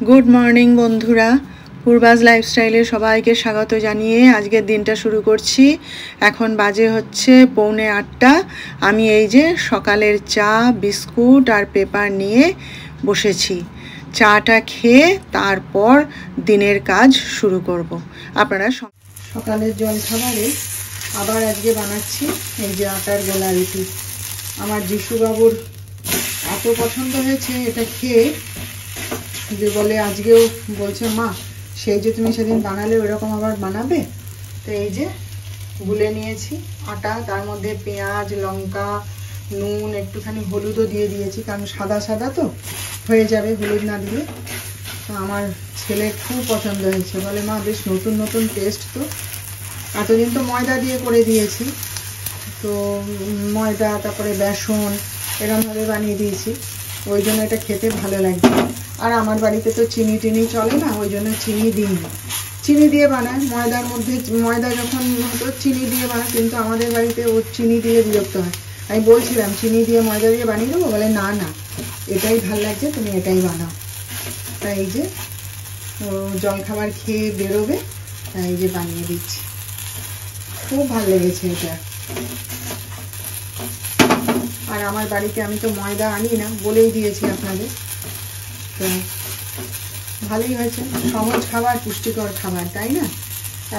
Good morning বন্ধুরা, পূর্বাজ লাইফস্টাইলে সবাইকে স্বাগত জানিয়ে আজকের দিনটা শুরু করছি। এখন বাজে হচ্ছে 7:45। আমি এই যে সকালের চা, বিস্কুট আর পেপার নিয়ে বসেছি। চাটা খেয়ে তারপর দিনের কাজ শুরু করব। আপনারা সকালের জলখাবারে আবার আজকে বানাচ্ছি এই যে আটার গোলা রুটি। আমার যিশুবাবুর এত পছন্দ হয়েছে এটা খেয়ে যে বলে আজকেও বলছে মা সেই যে তুমি সেদিন বানালে ওইরকম আবার বানাবে। তো এই যে গুলে নিয়েছি আটা, তার মধ্যে পেঁয়াজ, লঙ্কা, নুন, একটুখানি হলুদও দিয়ে দিয়েছি, কারণ সাদা সাদা তো হয়ে যাবে হলুদ না দিয়ে। তো আমার ছেলে খুব পছন্দ হয়েছে, বলে মা বেশ নতুন নতুন টেস্ট। তো এতদিন তো ময়দা দিয়ে করে দিয়েছি, তো ময়দা তারপরে বেসন এরকমভাবে বানিয়ে দিয়েছি, ওই জন্য এটা খেতে ভালো লাগছে। আর আমার বাড়িতে তো চিনি টিনি চলে না, ওই জন্য চিনি দিই না। চিনি দিয়ে বানায় ময়দার মধ্যে, ময়দা যখন হতো চিনি দিয়ে বানায়, কিন্তু আমাদের বাড়িতে ও চিনি দিয়ে বিরক্ত হয়। আমি বলছিলাম চিনি দিয়ে ময়দা দিয়ে বানিয়ে দেবো, বলে না না এটাই ভাল লাগছে, তুমি এটাই বানাও। তাই এই যে ও জলখাবার খেয়ে বেরোবে, তাই এই যে বানিয়ে দিচ্ছি। খুব ভালো লেগেছে এটা। আর আমার বাড়িতে আমি তো ময়দা আনি না, বলেই দিয়েছি আপনাদের। তো ভালোই হয়েছে, সহজ খাবার, পুষ্টিকর খাবার, তাই না?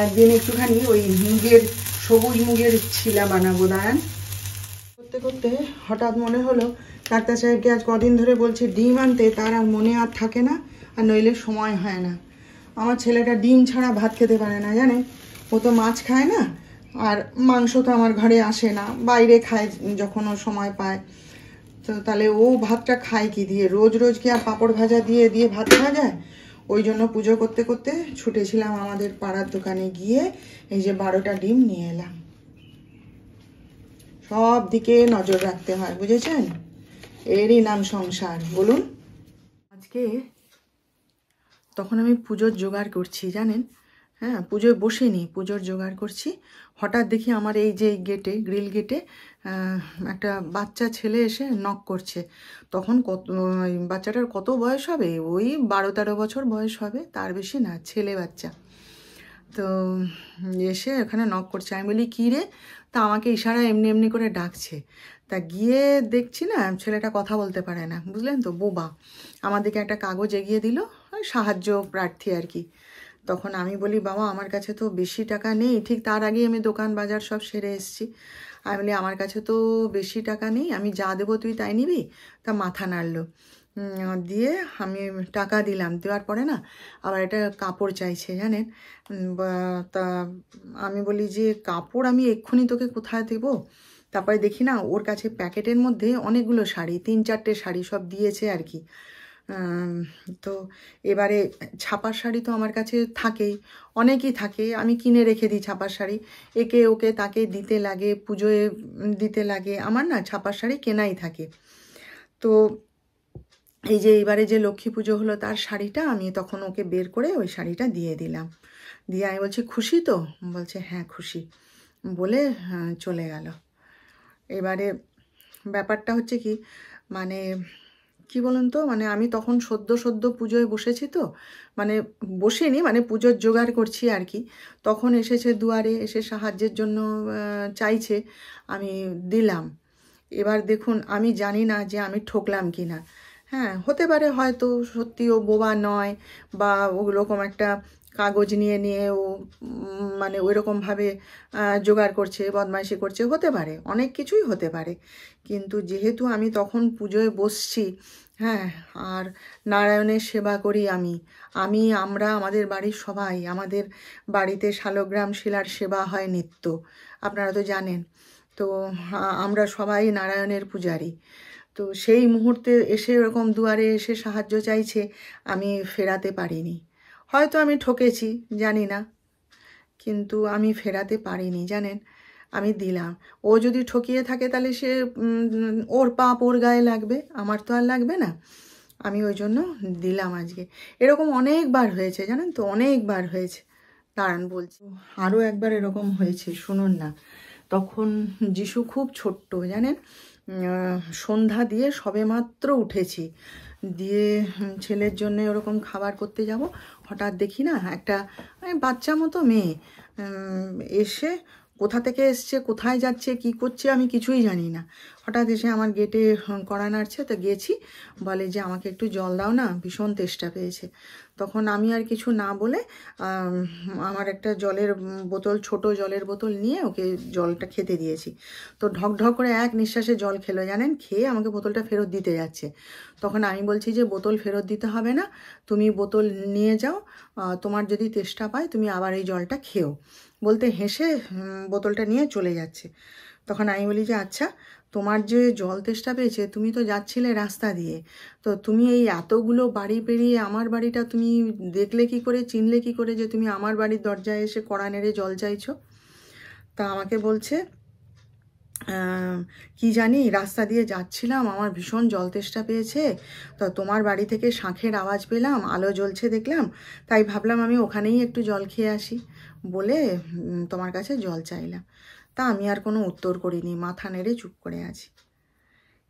একদিন একটুখানি ওই মুগের, সবুজ মুগের ছিলা বানাবো। দাঁড়ান, করতে করতে হঠাৎ মনে হলো ডাক্তার সাহেবকে আজ কদিন ধরে বলছে ডিম আনতে, তার আর মনে আর থাকে না, আর নইলে সময় হয় না। আমার ছেলেটা ডিম ছাড়া ভাত খেতে পারে না, জানেন? ও তো মাছ খায় না, আর মাংস তো আমার ঘরে আসে না, বাইরে খায় যখন ও সময় পায়। তো তাহলে ও ভাতটা খায় কি দিয়ে? রোজ রোজ কি আর পাঁপড় ভাজা দিয়ে দিয়ে ভাত খাওয়া যায়? ওই জন্য পুজো করতে করতে ছুটেছিলাম আমাদের পাড়ার দোকানে, গিয়ে এই যে 12টা ডিম নিয়ে এলাম। সব দিকে নজর রাখতে হয়, বুঝেছেন? এরই নাম সংসার, বলুন। আজকে তখন আমি পুজোর জোগাড় করছি, জানেন? হ্যাঁ, পুজোয় বসেনি, পুজোর জোগাড় করছি। হঠাৎ দেখি আমার এই যে গেটে, গ্রিল গেটে একটা বাচ্চা ছেলে এসে নক করছে। তখন বাচ্চাটার কত বয়স হবে? ওই 12-13 বছর বয়স হবে, তার বেশি না, ছেলে বাচ্চা। তো এসে ওখানে নক করছে। আমি বলি কী রে? তা আমাকে ইশারা এমনি এমনি করে ডাকছে। তা গিয়ে দেখছি না, ছেলেটা কথা বলতে পারে না, বুঝলেন তো, বোবা। আমাদেরকে একটা কাগজ এগিয়ে দিল, সাহায্য প্রার্থী আর কি। তখন আমি বলি বাবা আমার কাছে তো বেশি টাকা নেই। ঠিক তার আগেই আমি দোকান বাজার সব সেরে এসেছি। আমি বলি আমার কাছে তো বেশি টাকা নেই, আমি যা দেবো তুই তাই নিবি? তা মাথা নাড়লো। দিয়ে আমি টাকা দিলাম, দেওয়ার পরে না আবার একটা কাপড় চাইছে, জানেন? তা আমি বলি যে কাপড় আমি এক্ষুনি তোকে কোথায় দেবো? তারপরে দেখি না ওর কাছে প্যাকেটের মধ্যে অনেকগুলো শাড়ি, 3-4টে শাড়ি সব দিয়েছে আর কি। তো এবারে ছাপার শাড়ি তো আমার কাছে থাকেই, অনেকই থাকে, আমি কিনে রেখে দিই ছাপার শাড়ি। একে ওকে তাকে দিতে লাগে, পুজোয় দিতে লাগে, আমার না ছাপার শাড়ি কেনাই থাকে। তো এই যে এবারে যে লক্ষ্মী পুজো হলো, তার শাড়িটা আমি তখন ওকে বের করে ওই শাড়িটা দিয়ে দিলাম। দিয়ে আমি বলছি খুশি তো? বলছে হ্যাঁ খুশি, বলে চলে গেল। এবারে ব্যাপারটা হচ্ছে কি, মানে কি বলুন তো, মানে আমি তখন সদ্য পুজোয় বসেছি, তো মানে বসিনি, মানে পুজোর জোগাড় করছি আর কি। তখন এসেছে দুয়ারে, এসে সাহায্যের জন্য চাইছে, আমি দিলাম। এবার দেখুন, আমি জানি না যে আমি ঠকলাম কি না। হ্যাঁ, হতে পারে হয়তো সত্যি ও বোবা নয়, বা ওরকম একটা কাগজ নিয়ে নিয়ে ও মানে ওইরকমভাবে জোগাড় করছে, বদমাইশি করছে, হতে পারে, অনেক কিছুই হতে পারে। কিন্তু যেহেতু আমি তখন পুজোয় বসছি, হ্যাঁ, আর নারায়ণের সেবা করি আমরা আমাদের বাড়ির সবাই, আমাদের বাড়িতে শালগ্রাম শিলার সেবা হয় নিত্য, আপনারা তো জানেন। তো আমরা সবাই নারায়ণের পূজারী। তো সেই মুহূর্তে এসে এরকম দুয়ারে এসে সাহায্য চাইছে, আমি ফেরাতে পারিনি। হয়তো আমি ঠকেছি, জানি না, কিন্তু আমি ফেরাতে পারিনি, জানেন? আমি দিলাম। ও যদি ঠকিয়ে থাকে তাহলে সে ওর পাপ ওর গায়ে লাগবে, আমার তো আর লাগবে না। আমি ওই জন্য দিলাম আজকে। এরকম অনেকবার হয়েছে, জানেন তো, অনেকবার হয়েছে। দাঁড়ান বলছি, আরও একবার এরকম হয়েছে, শুনুন না। তখন যিশু খুব ছোট্ট, জানেন, সন্ধ্যা দিয়ে সবেমাত্র উঠেছি, দিয়ে ছেলের জন্য ওরকম খাবার করতে যাব, হঠাৎ দেখি না একটা বাচ্চা মতো মেয়ে এসে কোথা থেকে এসছে, কোথায় যাচ্ছে, কি করছে আমি কিছুই জানি না, হঠাৎ এসে আমার গেটে কড়া নাড়ছে। তো গেছি, বলে যে আমাকে একটু জল দাও না, ভীষণ তেষ্টা পেয়েছে। তখন আমি আর কিছু না বলে আমার একটা জলের বোতল, ছোট জলের বোতল নিয়ে ওকে জলটা খেতে দিয়েছি। তো ঢক ঢক করে এক নিঃশ্বাসে জল খেলো জানেন, খেয়ে আমাকে বোতলটা ফেরত দিতে যাচ্ছে। তখন আমি বলছি যে বোতল ফেরত দিতে হবে না, তুমি বোতল নিয়ে যাও, তোমার যদি তেষ্টা পায় তুমি আবার এই জলটা খেও। বলতে হেসে বোতলটা নিয়ে চলে যাচ্ছে। তখন আমি বলি যে আচ্ছা, তোমার যে জল তেষ্টা পেয়েছে, তুমি তো যাচ্ছিলে রাস্তা দিয়ে, তো তুমি এই এতগুলো বাড়ি পেরিয়ে আমার বাড়িটা তুমি দেখলে কি করে, চিনলে কি করে যে তুমি আমার বাড়ির দরজায় এসে কড়া নেড়ে জল চাইছো? তা আমাকে বলছে কি জানি, রাস্তা দিয়ে যাচ্ছিলাম, আমার ভীষণ জল তেষ্টা পেয়েছে, তো তোমার বাড়ি থেকে শাঁখের আওয়াজ পেলাম, আলো জ্বলছে দেখলাম, তাই ভাবলাম আমি ওখানেই একটু জল খেয়ে আসি বলে তোমার কাছে জল চাইলাম। তা আমি আর কোনো উত্তর করিনি, মাথা নেড়ে চুপ করে আছি।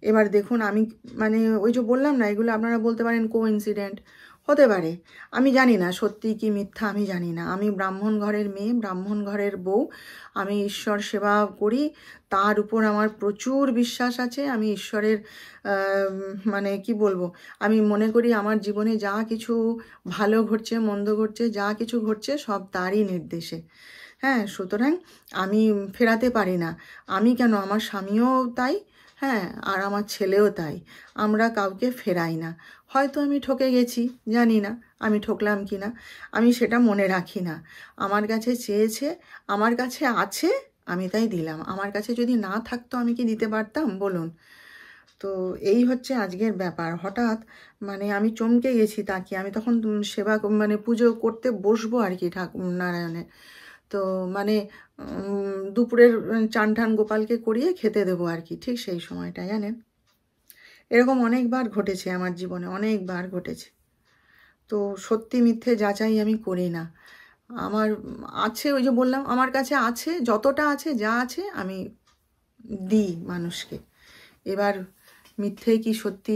এবার দেখুন আমি মানে ওই যে বললাম না, এগুলো আপনারা বলতে পারেন কোইন্সিডেন্ট, হতে পারে, আমি জানি না সত্যি কি মিথ্যা, আমি জানি না। আমি ব্রাহ্মণ ঘরের মেয়ে, ব্রাহ্মণ ঘরের বউ, আমি ঈশ্বর সেবা করি, তার উপর আমার প্রচুর বিশ্বাস আছে। আমি ঈশ্বরের মানে কি বলবো, আমি মনে করি আমার জীবনে যা কিছু ভালো ঘটছে, মন্দ ঘটছে, যা কিছু ঘটছে সব তারই নির্দেশে। হ্যাঁ, সুতরাং আমি ফেরাতে পারি না। আমি কেন, আমার স্বামীও তাই, হ্যাঁ, আর আমার ছেলেও তাই, আমরা কাউকে ফেরাই না। হয়তো আমি ঠকে গেছি, জানি না আমি ঠকলাম কি না, আমি সেটা মনে রাখি না। আমার কাছে চেয়েছে, আমার কাছে আছে, আমি তাই দিলাম। আমার কাছে যদি না থাকতো আমি কি দিতে পারতাম বলুন? তো এই হচ্ছে আজকের ব্যাপার। হঠাৎ মানে আমি চমকে গেছি, তাকে আমি তখন সেবা মানে পুজো করতে বসবো আর কি ঠাকুর নারায়ণের, তো মানে দুপুরের চান ঠান গোপালকে করিয়ে খেতে দেবো আর কি, ঠিক সেই সময়টা জানেন। এরকম অনেকবার ঘটেছে আমার জীবনে, অনেকবার ঘটেছে। তো সত্যি মিথ্যে যাচাই আমি করি না। আমার আছে, ওই যে বললাম আমার কাছে আছে, যতটা আছে, যা আছে আমি দিই মানুষকে। এবার মিথ্যে কি সত্যি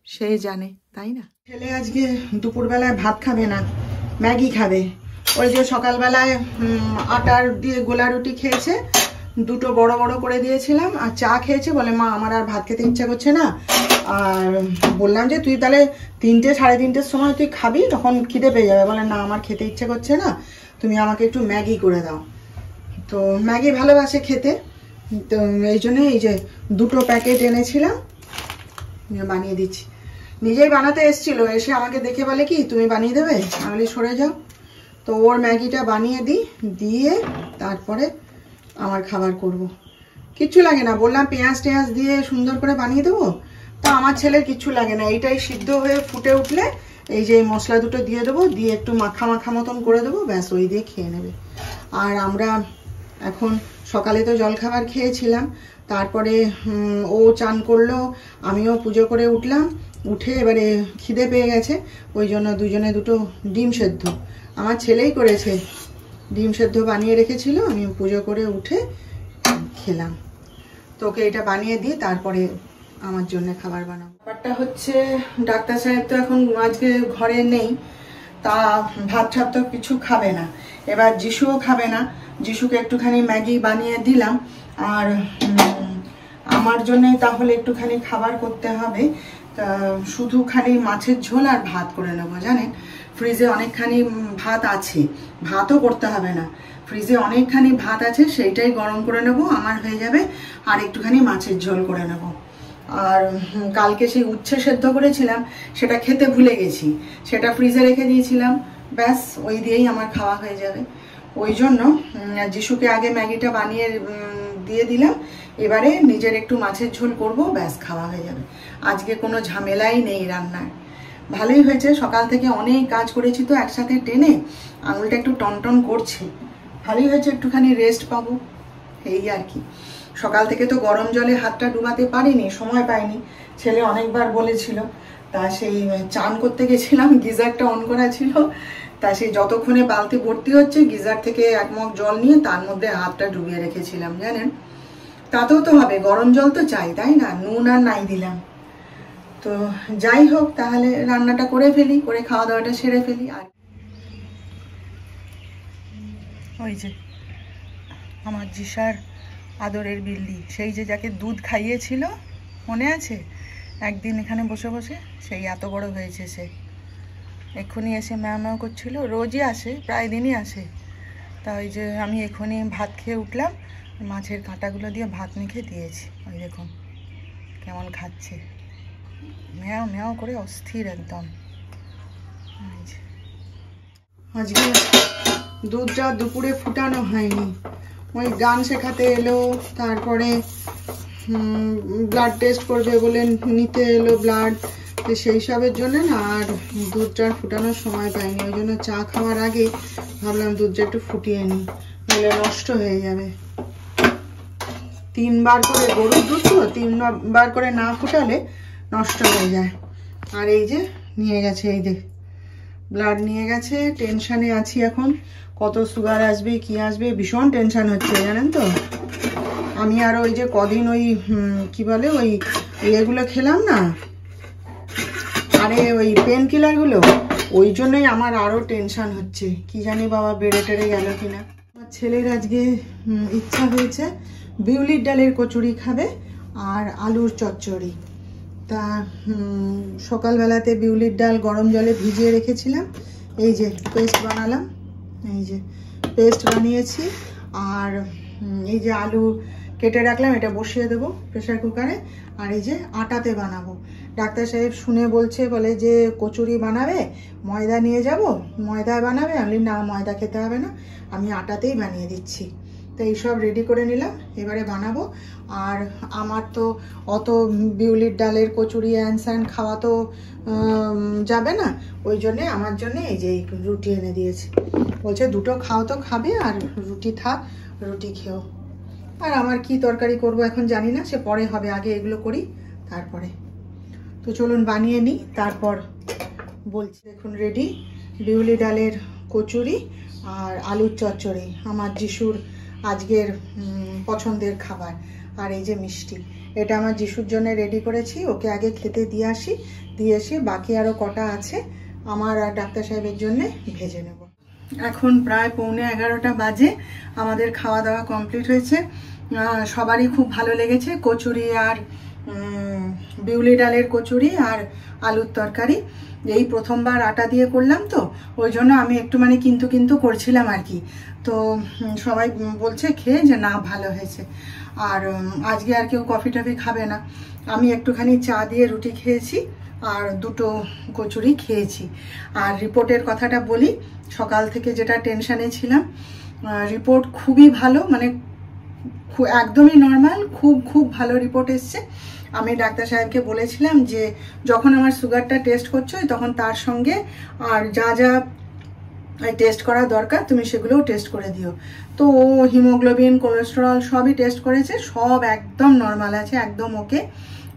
সে জানে, তাই না? ছেলে আজকে দুপুরবেলায় ভাত খাবে না, ম্যাগি খাবে। ওই যে সকালবেলায় আটার দিয়ে গোলা রুটি খেয়েছে, দুটো বড় বড় করে দিয়েছিলাম, আর চা খেয়েছে। বলে মা আমার আর ভাত খেতে ইচ্ছা করছে না। আর বললাম যে তুই তাহলে 3টে সাড়ে 3টের সময় তুই খাবি, তখন খিদে পেয়ে যাবে। বলে না আমার খেতে ইচ্ছে করছে না, তুমি আমাকে একটু ম্যাগি করে দাও। তো ম্যাগি ভালোবাসে খেতে, তো এই জন্যে এই যে 2টো প্যাকেট এনেছিলাম, বানিয়ে দিচ্ছি। নিজেই বানাতে এসছিল, এসে আমাকে দেখে বলে কি তুমি বানিয়ে দেবে, আমি সরে যাও। তো ওর ম্যাগিটা বানিয়ে দিই, দিয়ে তারপরে আমার খাবার করব। কিচ্ছু লাগে না, বললাম পেঁয়াজ টেঁয়াজ দিয়ে সুন্দর করে বানিয়ে দেবো, তো আমার ছেলের কিচ্ছু লাগে না। এইটাই সিদ্ধ হয়ে ফুটে উঠলে এই যে মশলা দুটো দিয়ে দেবো, দিয়ে একটু মাখা মাখা মতন করে দেবো, ব্যাস ওই দিয়ে খেয়ে নেবে। আর আমরা এখন সকালে তো জলখাবার খেয়েছিলাম, তারপরে ও চান করলো, আমিও পুজো করে উঠলাম, উঠে এবারে খিদে পেয়ে গেছে, ওই জন্য দুজনে 2টো ডিম সেদ্ধ, আমার ছেলেই করেছে, ডিম সেদ্ধ বানিয়ে রেখেছিল, আমি পুজো করে উঠে খেলাম। তো ওকে এটা বানিয়ে দিই, তারপরে আমার জন্য খাবার বানাবো। ব্যাপারটা হচ্ছে ডাক্তার সাহেব তো এখন আজকে ঘরে নেই, তা ভাত ঠাত তো কিছু খাবে না, এবার যিশুও খাবে না। যিশুকে একটুখানি ম্যাগি বানিয়ে দিলাম, আর আমার জন্যই তাহলে একটুখানি খাবার করতে হবে। তা শুধু খালি মাছের ঝোল আর ভাত করে নেবো। জানেন ফ্রিজে অনেকখানি ভাত আছে, ভাতও করতে হবে না, ফ্রিজে অনেকখানি ভাত আছে, সেইটাই গরম করে নেব, আমার হয়ে যাবে। আর একটুখানি মাছের ঝোল করে নেব। আর কালকে সেই উচ্ছে সেদ্ধ করেছিলাম, সেটা খেতে ভুলে গেছি, সেটা ফ্রিজে রেখে দিয়েছিলাম, ব্যাস ওই দিয়েই আমার খাওয়া হয়ে যাবে। ওই জন্য যিশুকে আগে ম্যাগিটা বানিয়ে দিয়ে দিলাম, এবারে নিজের একটু মাছের ঝোল করব, ব্যাস খাওয়া হয়ে যাবে। আজকে কোনো ঝামেলাই নেই রান্নার। ভালোই হয়েছে, সকাল থেকে অনেক কাজ করেছি তো একসাথে টেনে, আঙুলটা একটু টনটন করছে, ভালোই হয়েছে, একটুখানি রেস্ট পাবো, এই আর কি। সকাল থেকে তো গরম জলে হাতটা ডুবাতে পারিনি, সময় পাইনি, ছেলে অনেকবার বলেছিল। তা সেই চান করতে গেছিলাম, গিজারটা অন করা ছিল, তা সেই যতক্ষণে বালতি ভর্তি হচ্ছে গিজার থেকে 1 মগ জল নিয়ে তার মধ্যে হাতটা ডুবিয়ে রেখেছিলাম। জানেন তাতেও তো হবে, গরম জল তো চাই, তাই না? নুন আর নাই দিলাম, তো যাই হোক, তাহলে রান্নাটা করে ফেলি, করে খাওয়া দাওয়াটা সেরে ফেলি। আর ওই যে আমার জিসার আদরের বিল্লি, সেই যে যাকে দুধ খাইয়েছিল মনে আছে, একদিন এখানে বসে বসে সেই এত বড় হয়েছে সে। এক্ষুনি এসে ম্যাও ম্যাও করছিল, রোজই আসে, প্রায় দিনই আসে। তা ওই যে আমি এক্ষুনি ভাত খেয়ে উঠলাম, মাছের কাঁটাগুলো দিয়ে ভাত মেখে দিয়েছি। ওই দেখুন কেমন খাচ্ছে, ম্যাও ম্যাও করে অস্থির একদম। আজকে দুধটা দুপুরে ফুটানো হয়নি, ওই গান শেখাতে এলো, তারপরে ব্লাড টেস্ট করবে বলে নিতে এলো ব্লাড, সেই সবের জন্য না আর দুধটা ফুটানোর সময় পাইনি। ওই জন্য চা খাওয়ার আগে ভাবলাম দুধটা একটু ফুটিয়ে নিই, নাহলে নষ্ট হয়ে যাবে। 3 বার করে গরুর দুধ তো, 3 বার করে না ফুটালে নষ্ট হয়ে যায়। আর এই যে নিয়ে গেছে, এই যে ব্লাড নিয়ে গেছে। টেনশানে আছি এখন, কত সুগার আসবে কি আসবে, ভীষণ টেনশান হচ্ছে জানেন তো। আমি আর ওই যে কদিন ওই কি বলে ওই এগুলো খেলাম না, আরে ওই পেন কিলারগুলো, ওই জন্যই আমার আরও টেনশান হচ্ছে। কি জানি বাবা বেড়ে টেড়ে গেল কিনা। আমার ছেলের আজকে ইচ্ছা হয়েছে বিউলির ডালের কচুরি খাবে আর আলুর চচ্চড়ি। তা সকালবেলাতে বিউলির ডাল গরম জলে ভিজিয়ে রেখেছিলাম, এই যে পেস্ট বানালাম, এই যে পেস্ট বানিয়েছি। আর এই যে আলু কেটে রাখলাম, এটা বসিয়ে দেবো প্রেসার কুকারে। আর এই যে আটাতে বানাবো। ডাক্তার সাহেব শুনে বলে যে কচুরি বানাবে ময়দা নিয়ে যাব, ময়দায় বানাবে। আমি না, ময়দা খেতে হবে না, আমি আটাতেই বানিয়ে দিচ্ছি। তো এইসব রেডি করে নিলাম, এবারে বানাবো। আর আমার তো অত বিউলির ডালের কচুরি অ্যানস্যান খাওয়া তো যাবে না, ওই জন্যে আমার জন্য এই যে রুটি এনে দিয়েছে। বলছে দুটো খাও তো খাবে, আর রুটি থাক, রুটি খেও। আর আমার কি তরকারি করব এখন জানি না, সে পরে হবে, আগে এগুলো করি তারপরে। তো চলুন বানিয়ে নিই, তারপর বলছি। দেখুন রেডি বিউলি ডালের কচুরি আর আলুর চচ্চড়ি, আমার যিশুর আজকের পছন্দের খাবার। আর এই যে মিষ্টি, এটা আমার যিশুর জন্য রেডি করেছি, ওকে আগে খেতে দিয়ে এসে বাকি আরও কটা আছে আমার আর ডাক্তার সাহেবের জন্যে ভেজে নেব। এখন প্রায় 11:15 বাজে, আমাদের খাওয়া দাওয়া কমপ্লিট হয়েছে। সবারই খুব ভালো লেগেছে কচুরি আর বিউলি ডালের কচুরি আর আলুর তরকারি। এই প্রথমবার আটা দিয়ে করলাম তো, ওই জন্য আমি একটু মানে কিন্তু করছিলাম আর কি। তো সবাই বলছে খেয়ে যে না ভালো হয়েছে। আর আজকে আর কেউ কফি টফি খাবে না, আমি একটুখানি চা দিয়ে রুটি খেয়েছি আর দুটো কচুরি খেয়েছি। আর রিপোর্টের কথাটা বলি, সকাল থেকে যেটা টেনশানে ছিলাম, রিপোর্ট খুবই ভালো, মানে একদমই নর্মাল, খুব ভালো রিপোর্ট এসছে। আমি ডাক্তার সাহেবকে বলেছিলাম যে যখন আমার সুগারটা টেস্ট করছো তখন তার সঙ্গে আর যা টেস্ট করা দরকার তুমি সেগুলোও টেস্ট করে দিও। তো ও হিমোগ্লোবিন, কোলেস্টেরল সবই টেস্ট করেছে, সব একদম নর্মাল আছে, একদম ওকে।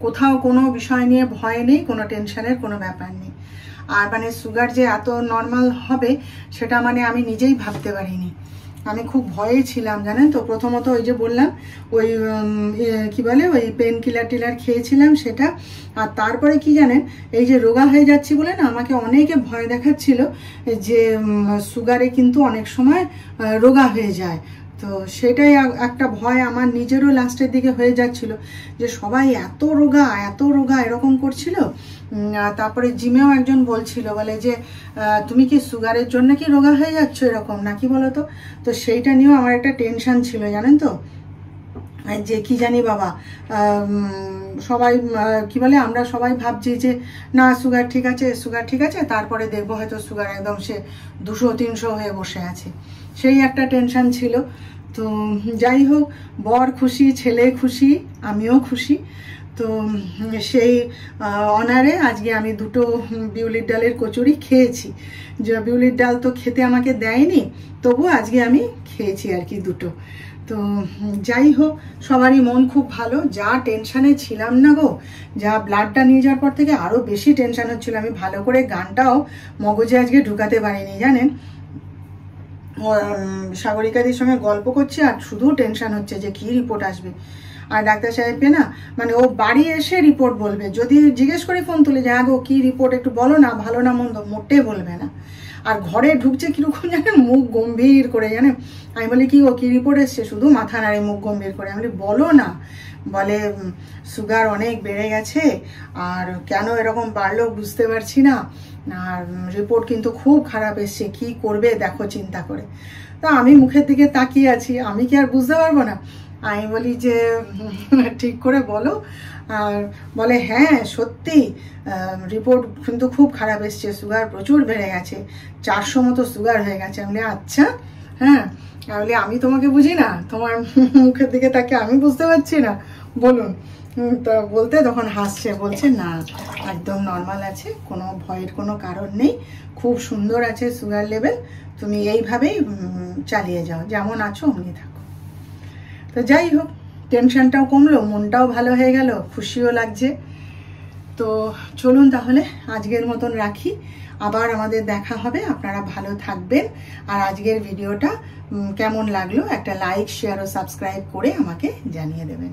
কোথাও কোনো বিষয় নিয়ে ভয় নেই, কোনো টেনশনের কোনো ব্যাপার নেই। আর মানে সুগার যে এত নর্মাল হবে সেটা মানে আমি নিজেই ভাবতে পারিনি। আমি খুব ভয়ে ছিলাম জানেন তো। প্রথমত ওই যে বললাম ওই কি বলে ওই পেন কিলার খেয়েছিলাম সেটা। আর তারপরে কি জানেন, এই যে রোগা হয়ে যাচ্ছি বলে না, আমাকে অনেকে ভয় দেখাচ্ছিল যে সুগারে কিন্তু অনেক সময় রোগা হয়ে যায়। তো সেটাই একটা ভয় আমার নিজেরও লাস্টের দিকে হয়ে যাচ্ছিল, যে সবাই এত রোগা এরকম করছিল। তারপরে জিমেও একজন বলছিল, বলে যে তুমি কি সুগারের জন্য কি রোগা হয়ে যাচ্ছ এরকম নাকি বলো তো। তো সেইটা নিয়েও আমার একটা টেনশন ছিল জানেন তো, যে কি জানি বাবা সবাই কি বলে, আমরা সবাই ভাবছি যে না সুগার ঠিক আছে, তারপরে দেখবো হয়তো সুগার একদম সে 200-300 হয়ে বসে আছে, সেই একটা টেনশন ছিল। তো যাই হোক, বর খুশি, ছেলে খুশি, আমিও খুশি। তো সেই অনারে আজকে আমি দুটো বিউলির ডালের কচুরি খেয়েছি। যে বিউলির ডাল তো খেতে আমাকে দেয়নি, তবু আজকে আমি খেয়েছি আর কি দুটো। তো যাই হোক, সবারই মন খুব ভালো। যা টেনশানে ছিলাম না গো, যা ব্লাডটা নিয়ে যাওয়ার পর থেকে আরও বেশি টেনশান হচ্ছিল। আমি ভালো করে গানটাও মগজে আজকে ঢুকাতে পারিনি জানেন। সাগরিকাদির সঙ্গে গল্প করছি আর শুধু টেনশান হচ্ছে যে কী রিপোর্ট আসবে। আর ডাক্তার সাহেবকে না মানে ও বাড়ি এসে রিপোর্ট বলবে, যদি জিজ্ঞেস করে ফোন তুলে যে হ্যাঁ গো কী রিপোর্ট একটু বলো না, ভালো না মন্দ, মোটে বলবে না। আর ঘরে ঢুকছে কীরকম জানেন, মুখ গম্ভীর করে, জানেন। আমি বলি কি ও কী রিপোর্ট এসছে, শুধু মাথা নাড়ে মুখ গম্ভীর করে। আমি বলি বলো না, বলে সুগার অনেক বেড়ে গেছে, আর কেন এরকম বাড়লো বুঝতে পারছি না, আর রিপোর্ট কিন্তু খুব খারাপ এসছে, কি করবে দেখো চিন্তা করে। তা আমি মুখের দিকে তাকিয়ে আছি, আমি কি আর বুঝতে পারবো না? আমি বলি যে ঠিক করে বলো। আর বলে হ্যাঁ সত্যি রিপোর্ট কিন্তু খুব খারাপ এসছে, সুগার প্রচুর বেড়ে গেছে, 400 মতো সুগার হয়ে গেছে। আমি বলি আচ্ছা, হ্যাঁ। বলি আমি তোমাকে বুঝি না, তোমার মুখের দিকে তাকে আমি বুঝতে পারছি না, বলুন। তো বলতে তখন হাসছে, বলছে না একদম নর্মাল আছে, কোনো ভয়ের কোনো কারণ নেই, খুব সুন্দর আছে সুগার লেভেল, তুমি এইভাবেই চালিয়ে যাও, যেমন আছো অমনি থাকো। তো যাই হোক, টেনশনটাও কমলো, মনটাও ভালো হয়ে গেল, খুশিও লাগছে। তো চলুন তাহলে আজকের মতন রাখি, আবার আমাদের দেখা হবে। আপনারা ভালো থাকবেন, আর আজকের ভিডিওটা কেমন লাগলো একটা লাইক, শেয়ার ও সাবস্ক্রাইব করে আমাকে জানিয়ে দেবেন।